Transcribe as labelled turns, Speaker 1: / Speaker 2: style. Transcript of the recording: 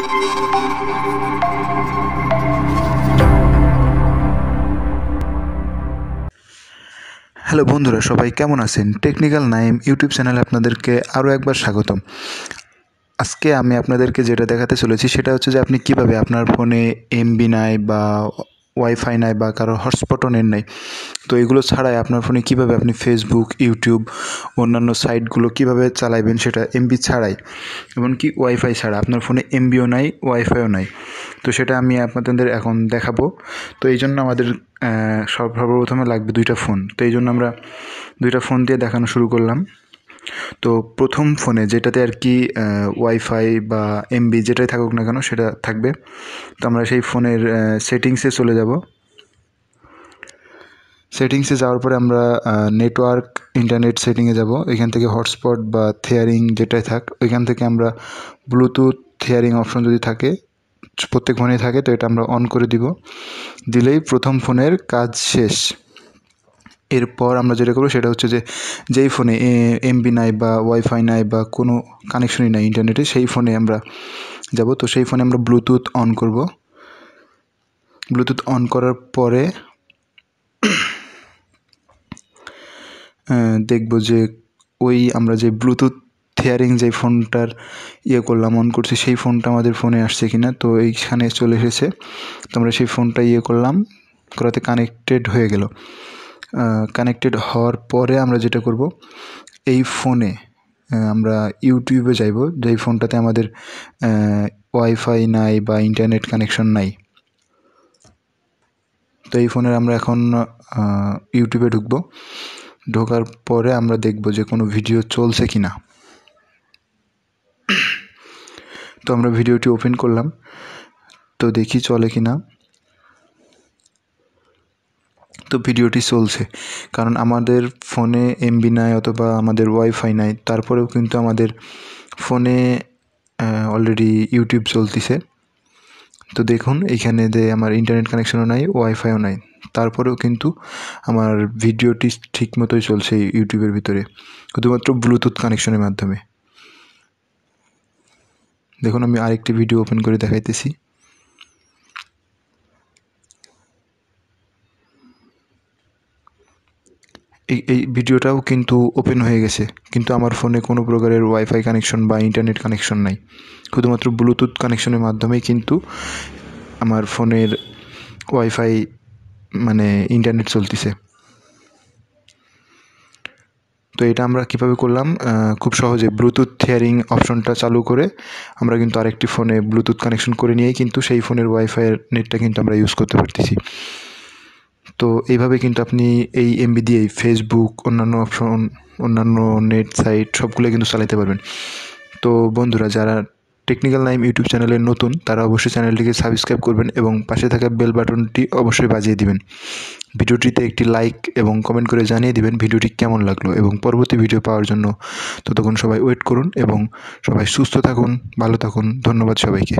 Speaker 1: Hello বন্ধুরা, সবাই কেমন আছেন? টেকনিক্যাল নাইম ইউটিউব চ্যানেলে আপনাদেরকে আরও একবার স্বাগতম। আজকে আমি আপনাদেরকে যেটা দেখাতে চলেছি সেটা হচ্ছে যে আপনি কিভাবে আপনার ফোনে এমবি নাই বা ওয়াইফাই নাই বা কারো হটস্পটও নেট নাই, তো এগুলো ছাড়াই আপনার ফোনে কিভাবে আপনি ফেসবুক, ইউটিউব, অন্যান্য সাইটগুলো কিভাবে চালাবেন সেটা এমবি ছাড়াই, এমনকি ওয়াইফাই ছাড়া। আপনার ফোনে এমবিও নাই, ওয়াইফাইও নাই, তো সেটা আমি আপনাদের এখন দেখাবো। তো এই জন্য আমাদের সর্বপ্রথমে লাগবে দুইটা ফোন। তো এই জন্য আমরা দুইটা ফোন দিয়ে দেখানো শুরু করলাম। তো প্রথম ফোনে যেটাতে আর কি ওয়াইফাই বা এমবি যেটাই থাকুক না কেন সেটা থাকবে। তো আমরা সেই ফোনের সেটিংসে চলে যাব। সেটিংসে যাওয়ার পরে আমরা নেটওয়ার্ক ইন্টারনেট সেটিংয়ে যাব। এখান থেকে হটস্পট বা থেয়ারিং যেটাই থাক, ওইখান থেকে আমরা ব্লুটুথ থেয়ারিং অপশন যদি থাকে, প্রত্যেক ফোনেই থাকে, তো এটা আমরা অন করে দিব। দিলেই প্রথম ফোনের কাজ শেষ। এরপর আমরা যেটা করবো সেটা হচ্ছে যে যেই ফোনে এমবি নাই বা ওয়াইফাই নাই বা কোনো কানেকশনই নাই ইন্টারনেটে, সেই ফোনে আমরা যাব। তো সেই ফোনে আমরা ব্লুটুথ অন করব। ব্লুটুথ অন করার পরে দেখব যে ওই আমরা যে ব্লুটুথ থেয়ারিং যে ফোনটার করলাম, অন করছি, সেই ফোনটা আমাদের ফোনে আসছে কি না। তো এইখানে চলে এসেছে। তো আমরা সেই ফোনটা করলাম, করাতে কানেক্টেড হয়ে গেল। কানেক্টেড হওয়ার পরে আমরা যেটা করব, এই ফোনে আমরা ইউটিউবে যাইব, যেই ফোনটাতে আমাদের ওয়াইফাই নাই বা ইন্টারনেট কানেকশন নাই। তো এই ফোনের আমরা এখন ইউটিউবে ঢুকবো। ঢোকার পরে আমরা দেখব যে কোনো ভিডিও চলছে কি না। তো আমরা ভিডিওটি ওপেন করলাম, তো দেখি চলে কি না। তো ভিডিওটি চলছে, কারণ আমাদের ফোনে এমবি নাই অথবা আমাদের ওয়াইফাই নাই, তারপরেও কিন্তু আমাদের ফোনে অলরেডি ইউটিউব চলতেছে। তো দেখুন এইখানে যে আমার ইন্টারনেট কানেকশনও নাই, ওয়াইফাইও নাই, তারপরেও কিন্তু আমার ভিডিওটি ঠিক মতোই চলছে ইউটিউবের ভিতরে, শুধুমাত্র ব্লুটুথ কানেকশনের মাধ্যমে। দেখুন আমি আরেকটি ভিডিও ওপেন করে দেখাইতেছি। এই ভিডিওটাও কিন্তু ওপেন হয়ে গেছে, কিন্তু আমার ফোনে কোনো প্রকারের ওয়াইফাই কানেকশন বা ইন্টারনেট কানেকশন নাই, শুধুমাত্র ব্লুটুথ কানেকশনের মাধ্যমেই কিন্তু আমার ফোনের ওয়াইফাই মানে ইন্টারনেট চলতেছে। তো এটা আমরা কীভাবে করলাম, খুব সহজে ব্লুটুথ থেয়ারিং অপশনটা চালু করে আমরা কিন্তু আরেকটি ফোনে ব্লুটুথ কানেকশন করে নিয়েই কিন্তু সেই ফোনের ওয়াইফাইয়ের নেটটা কিন্তু আমরা ইউজ করতে পারতেছি। তো এইভাবে কিন্তু আপনি এই এমবি দিয়েই ফেসবুক, অন্যান্য অপশন, অন্যান্য নেট সাইট সবগুলো কিন্তু চালাতে পারবেন। তো বন্ধুরা, যারা টেকনিক্যাল নাইম ইউটিউব চ্যানেলে নতুন, তারা অবশ্যই চ্যানেলটিকে সাবস্ক্রাইব করবেন এবং পাশে থাকা বেল বাটনটি অবশ্যই বাজিয়ে দিবেন। ভিডিওটিতে একটি লাইক এবং কমেন্ট করে জানিয়ে দিবেন ভিডিওটি কেমন লাগলো, এবং পরবর্তী ভিডিও পাওয়ার জন্য ততক্ষণ সবাই ওয়েট করুন এবং সবাই সুস্থ থাকুন, ভালো থাকুন। ধন্যবাদ সবাইকে।